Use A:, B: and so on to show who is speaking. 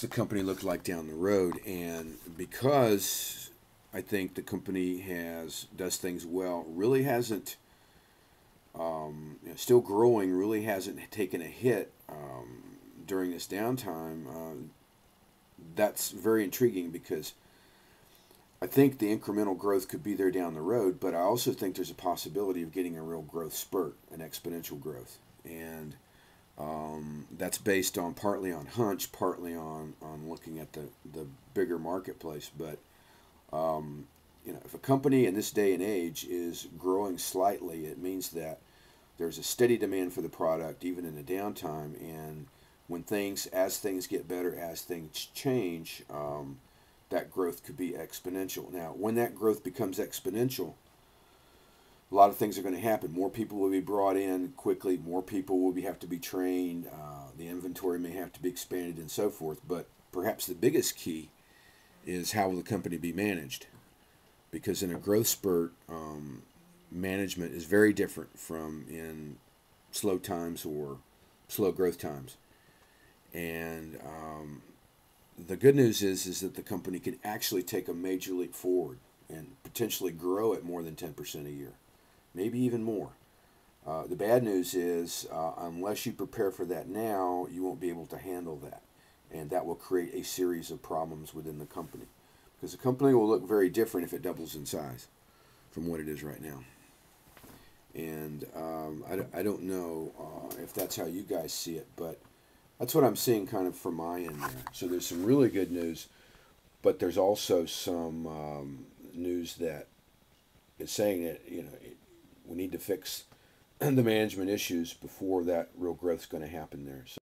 A: the company look like down the road. And because I think the company does things well, really hasn't still growing, really hasn't taken a hit during this downtime. That's very intriguing because I think the incremental growth could be there down the road, but I also think there's a possibility of getting a real growth spurt, an exponential growth, and that's based on partly on hunch, partly on looking at the bigger marketplace. But if a company in this day and age is growing slightly, it means that there's a steady demand for the product, even in a downtime. And as things get better, as things change, that growth could be exponential. Now, when that growth becomes exponential, a lot of things are going to happen. More people will be brought in quickly. More people will have to be trained. The inventory may have to be expanded and so forth. But perhaps the biggest key is how will the company be managed? Because in a growth spurt, management is very different from in slow times or slow growth times. And the good news is that the company can actually take a major leap forward and potentially grow at more than 10% a year, maybe even more. The bad news is unless you prepare for that now, you won't be able to handle that. And that will create a series of problems within the company. Because the company will look very different if it doubles in size from what it is right now. And I don't know if that's how you guys see it, but that's what I'm seeing kind of from my end there. So there's some really good news, but there's also some news that is saying that we need to fix the management issues before that real growth is going to happen there. So